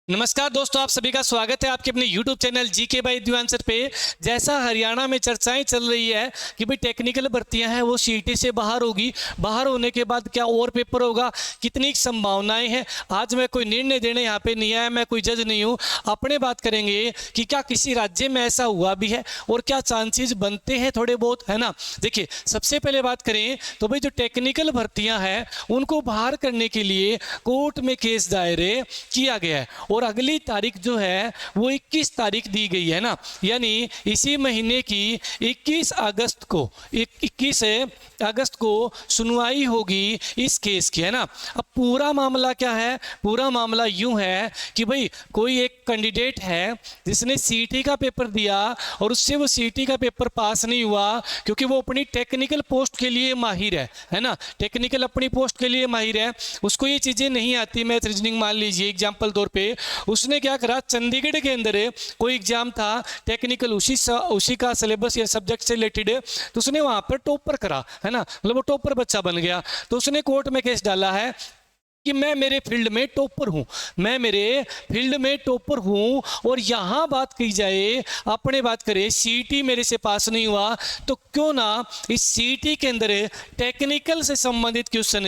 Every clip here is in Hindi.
नमस्कार दोस्तों, आप सभी का स्वागत है आपके अपने YouTube channel GK by the answer पे। जैसा हरियाणा में चर्चाएं चल रही है कि भाई टेक्निकल भर्तियां हैं वो सीटी से बाहर होगी, बाहर होने के बाद क्या और पेपर होगा, कितनी संभावनाएं हैं। आज मैं कोई निर्णय देने यहाँ पे नहीं आया, मैं कोई जज नहीं हूँ। अपने बात करेंगे कि क्या किसी राज्य में ऐसा हुआ भी है और क्या चांसेस बनते हैं थोड़े बहुत, है ना। देखिए, सबसे पहले बात करें तो भाई जो टेक्निकल भर्तियाँ हैं उनको बाहर करने के लिए कोर्ट में केस दायर किया गया है और अगली तारीख जो है वो 21 तारीख दी गई है ना, यानी इसी महीने की 21 अगस्त को सुनवाई होगी इस केस की, है ना। अब पूरा मामला क्या है, पूरा मामला यूं है कि भाई कोई एक कैंडिडेट है जिसने सीटी का पेपर दिया और उससे वो सीटी का पेपर पास नहीं हुआ क्योंकि वो अपनी टेक्निकल पोस्ट के लिए माहिर है ना, टेक्निकल अपनी पोस्ट के लिए माहिर है, उसको ये चीज़ें नहीं आती। मैथ रीजनिंग मान लीजिए एग्जाम्पल तौर पे, उसने क्या करा, चंडीगढ़ के अंदर कोई एग्जाम था टेक्निकल, उसी का सिलेबस या सब्जेक्ट से रिलेटेड, तो उसने वहां पर टॉपर करा, है ना, मतलब वो टॉपर बच्चा बन गया। तो उसने कोर्ट में केस डाला है कि मैं मेरे फील्ड में टॉपर हूँ, मैं मेरे फील्ड में टॉपर हूँ। और यहाँ बात की जाए, अपने बात करें सीटी मेरे से पास नहीं हुआ, तो क्यों ना इस सीटी के अंदर टेक्निकल से संबंधित क्वेश्चन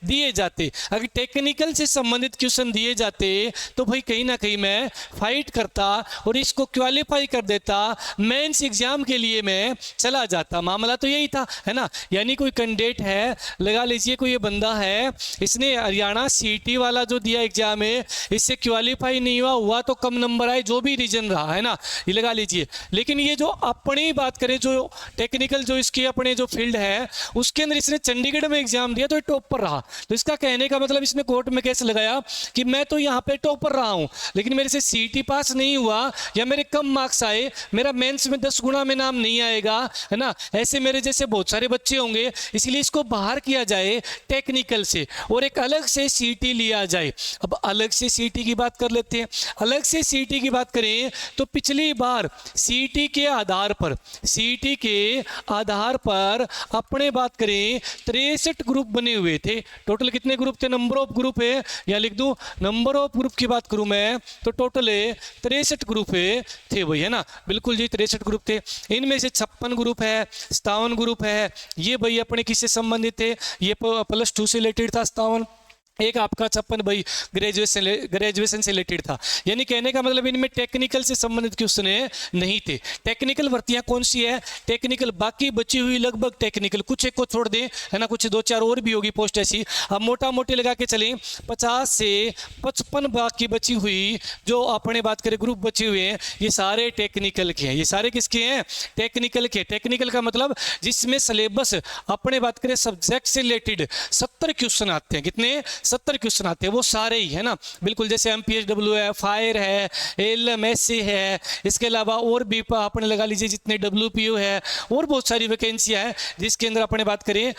दिए जाते। अगर टेक्निकल से संबंधित क्वेश्चन दिए जाते तो भाई कहीं ना कहीं मैं फाइट करता और इसको क्वालिफाई कर देता, मेंस एग्जाम के लिए मैं चला जाता। मामला तो यही था, है ना। यानी कोई कैंडिडेट है, लगा लीजिए कोई ये बंदा है, इसने हरियाणा सीटी वाला जो दिया एग्जाम है, इससे क्वालिफाई नहीं हुआ तो कम नंबर आए, जो भी रीजन रहा, है ना, ये लगा लीजिए। लेकिन ये जो अपनी बात करें, जो टेक्निकल जो इसकी अपने जो फील्ड है उसके अंदर इसने चंडीगढ़ में एग्जाम दिया तो ये टॉपर रहा। तो इसका कहने का मतलब इसने कोर्ट में केस लगाया कि मैं तो यहाँ पे टॉपर रहा हूँ लेकिन मेरे से सीटी पास नहीं हुआ या मेरे कम मार्क्स आए, मेरा मेंस में 10 गुना में नाम नहीं आएगा, है ना। ऐसे मेरे जैसे बहुत सारे बच्चे होंगे, इसलिए इसको बाहर किया जाए टेक्निकल से और एक अलग से सीटी लिया जाए। अब अलग से सीटी की बात कर लेते हैं। अलग से सीटी की बात करें तो पिछली बार सीटी के आधार पर अपने बात करें 63 ग्रुप बने हुए थे। टोटल कितने ग्रुप थे, नंबर ऑफ ग्रुप है, या लिख दूं नंबर ऑफ ग्रुप की बात करूं मैं तो टोटल 63 ग्रुप थे भाई, है ना, बिल्कुल जी 63 ग्रुप थे। इनमें से 56 ग्रुप है, 57 ग्रुप है, ये भाई अपने किससे संबंधित थे, ये +2 से रिलेटेड था 57, एक आपका 56 भाई ग्रेजुएशन से रिलेटेड था। यानी कहने का मतलब इनमें टेक्निकल से संबंधित क्वेश्चन नहीं थे। टेक्निकल भर्तियां कौन सी है, टेक्निकल, बाकी बची हुई लगभग टेक्निकल, कुछ एक को छोड़ दें, है ना, कुछ 2-4 और भी होगी पोस्ट ऐसी। अब मोटा मोटी लगा के चलें 50 से 55 बाकी बची हुई जो अपने बात करें ग्रुप बचे हुए हैं, ये सारे टेक्निकल के हैं। ये सारे किसके हैं, टेक्निकल के। टेक्निकल का मतलब जिसमें सिलेबस अपने बात करें सब्जेक्ट से रिलेटेड 70 क्वेश्चन आते हैं। कितने, 70 क्वेश्चन आते हैं, वो सारे ही, है ना, बिल्कुल। जैसे MPSW है, फायर है, LMSC है, इसके अलावा और भी अपने लगा लीजिए जितने WPO है और बहुत सारी वैकेंसियां हैं जिसके अंदर अपने बात करें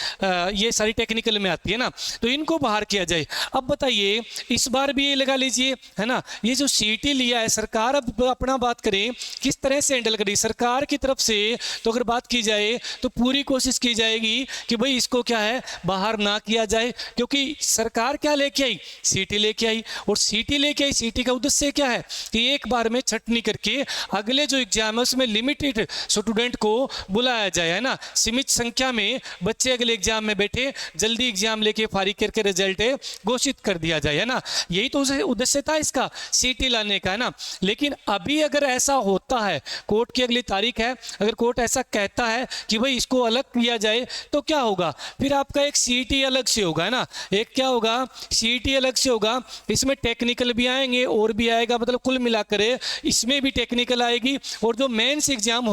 ये सारी टेक्निकल में आती है ना, तो इनको बाहर किया जाए। अब बताइए इस बार भी ये लगा लीजिए, है ना, ये जो सीटी लिया है सरकार, अब अपना बात करें किस तरह से हैंडल करेगी सरकार की तरफ से, तो अगर बात की जाए तो पूरी कोशिश की जाएगी कि भाई इसको क्या है, बाहर ना किया जाए। क्योंकि सरकार क्या लेके आई, सीटी लेके आई, और सीटी लेके आई, सीटी का उद्देश्य क्या है कि एक बार में छटनी करके अगले जो एग्जाम है उसमें लिमिटेड स्टूडेंट को बुलाया जाए, है ना, सीमित संख्या में बच्चे अगले एग्जाम में बैठे, जल्दी एग्जाम लेके फारिग करके रिजल्ट घोषित कर दिया जाए, है ना। यही तो उद्देश्य था इसका सीटी लाने का, है ना। लेकिन अभी अगर ऐसा होता है, कोर्ट की अगली तारीख है, अगर कोर्ट ऐसा कहता है कि भाई इसको अलग किया जाए तो क्या होगा, फिर आपका एक सीटी अलग से होगा, है ना, एक क्या होगा, सीटी अलग से होगा, इसमें टेक्निकल भी आएंगे और भी आएगा, मतलब कुल मिलाकर इसमें भी टेक्निकल आएगी और जो मेंस एग्जाम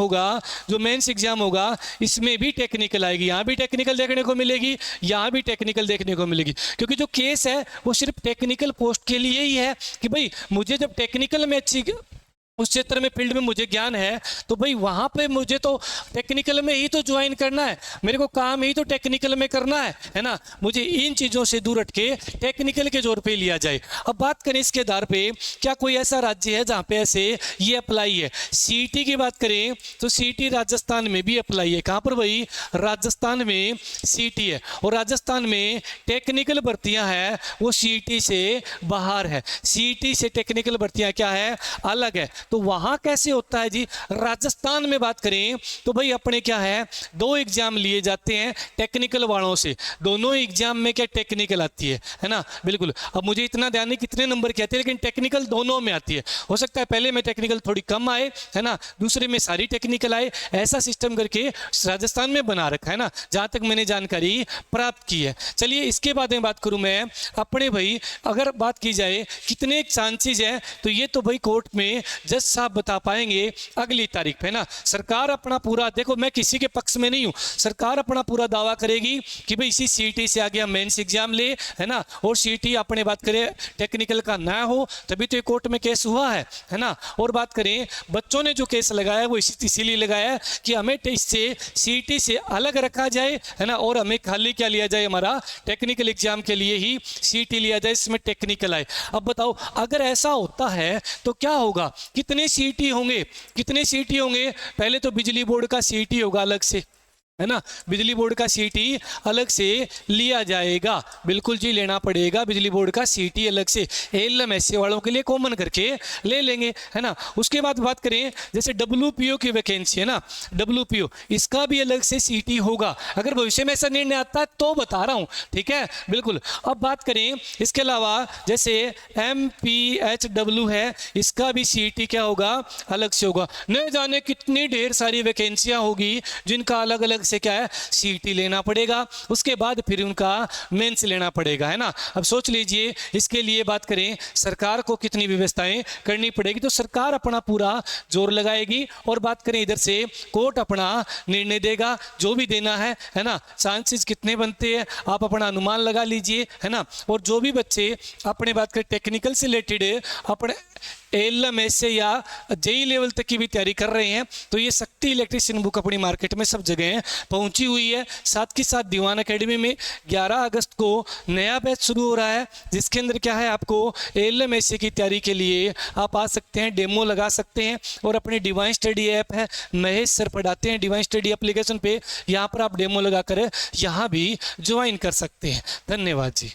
होगा इसमें भी टेक्निकल आएगी। यहाँ भी टेक्निकल देखने को मिलेगी, यहाँ भी टेक्निकल देखने को मिलेगी, क्योंकि जो केस है वो सिर्फ टेक्निकल पोस्ट के लिए ही है कि भाई मुझे जब टेक्निकल में अच्छी उस क्षेत्र में फील्ड में मुझे ज्ञान है, तो भाई वहाँ पे मुझे तो टेक्निकल में ही तो ज्वाइन करना है, मेरे को काम ही तो टेक्निकल में करना है ना। मुझे इन चीज़ों से दूर हट के टेक्निकल के जोर पे लिया जाए। अब बात करें इसके आधार पे, क्या कोई ऐसा राज्य है जहाँ पे ऐसे ये अप्लाई है? सीईटी की बात करें तो सीईटी राजस्थान में भी अप्लाई है। कहाँ पर भाई? राजस्थान में सीईटी है, और राजस्थान में टेक्निकल भर्तियाँ हैं वो सीईटी से बाहर है। सीईटी से टेक्निकल भर्तियाँ क्या है? अलग है। तो वहाँ कैसे होता है जी? राजस्थान में बात करें तो भाई अपने क्या है, 2 एग्जाम लिए जाते हैं टेक्निकल वालों से। दोनों एग्जाम में क्या टेक्निकल आती है ना? बिल्कुल। अब मुझे इतना ध्यान नहीं कितने नंबर की आती है, लेकिन टेक्निकल दोनों में आती है। हो सकता है पहले में टेक्निकल थोड़ी कम आए, है ना, दूसरे में सारी टेक्निकल आए। ऐसा सिस्टम करके राजस्थान में बना रखा है ना, जहाँ तक मैंने जानकारी प्राप्त की है। चलिए इसके बाद में बात करूँ मैं अपने भाई, अगर बात की जाए कितने चांसेज है, तो ये तो भाई कोर्ट में जज साहब बता पाएंगे अगली तारीख पे ना। सरकार अपना पूरा, देखो मैं किसी के पक्ष में नहीं हूँ, सरकार अपना पूरा दावा करेगी कि भाई इसी सीईटी से आगे हम मेंस एग्जाम ले, है ना, और सीईटी अपने बात करें टेक्निकल का ना हो, तभी तो ये कोर्ट में केस हुआ है ना। और बात करें बच्चों ने जो केस लगाया वो इसीलिए लगाया कि हमें इससे सीईटी से अलग रखा जाए, है ना, और हमें खाली क्या लिया जाए, हमारा टेक्निकल एग्जाम के लिए ही सीईटी लिया जाए, इसमें टेक्निकल आए। अब बताओ अगर ऐसा होता है तो क्या होगा? कितने सीईटी होंगे? कितने सीईटी होंगे? पहले तो बिजली बोर्ड का सीईटी होगा अलग से, है ना, बिजली बोर्ड का सीईटी अलग से लिया जाएगा। बिल्कुल जी, लेना पड़ेगा बिजली बोर्ड का सीईटी अलग से, एएलएम एसए वालों के लिए कॉमन करके ले लेंगे, है ना। उसके बाद बात करें जैसे डब्ल्यूपीओ की वैकेंसी है ना, डब्ल्यूपीओ इसका भी अलग से सीईटी होगा। अगर भविष्य में ऐसा निर्णय आता है तो बता रहा हूँ, ठीक है, बिल्कुल। अब बात करें इसके अलावा जैसे MPHW है, इसका भी सीईटी क्या होगा? अलग से होगा। न जाने कितनी ढेर सारी वैकेंसियाँ होगी जिनका अलग अलग से क्या है, सीईटी लेना पड़ेगा। उसके बाद फिर उनका मेंस लेना पड़ेगा, है ना। अब सोच लीजिए इसके लिए बात करें सरकार को कितनी व्यवस्थाएं करनी पड़ेगी, तो सरकार अपना पूरा जोर लगाएगी। और बात करें इधर से कोर्ट अपना निर्णय देगा, जो भी देना है ना। चांसेस कितने बनते हैं आप अपना अनुमान लगा लीजिए, है ना। और जो भी बच्चे अपने बात करें टेक्निकल से रिलेटेड अपने एएलएम एसए या जेई लेवल तक की भी तैयारी कर रहे हैं, तो ये शक्ति इलेक्ट्रिशियन बुक अपनी मार्केट में सब जगह पहुंची हुई है। साथ के साथ दीवान एकेडमी में 11 अगस्त को नया बैच शुरू हो रहा है, जिसके अंदर क्या है, आपको एएलएम एसए की तैयारी के लिए आप आ सकते हैं, डेमो लगा सकते हैं। और अपनी डिवाइन स्टडी ऐप है, महेश सर पढ़ाते हैं डिवाइन स्टडी एप्लीकेशन पे, यहाँ पर आप डेमो लगा कर यहाँ भी ज्वाइन कर सकते हैं। धन्यवाद जी।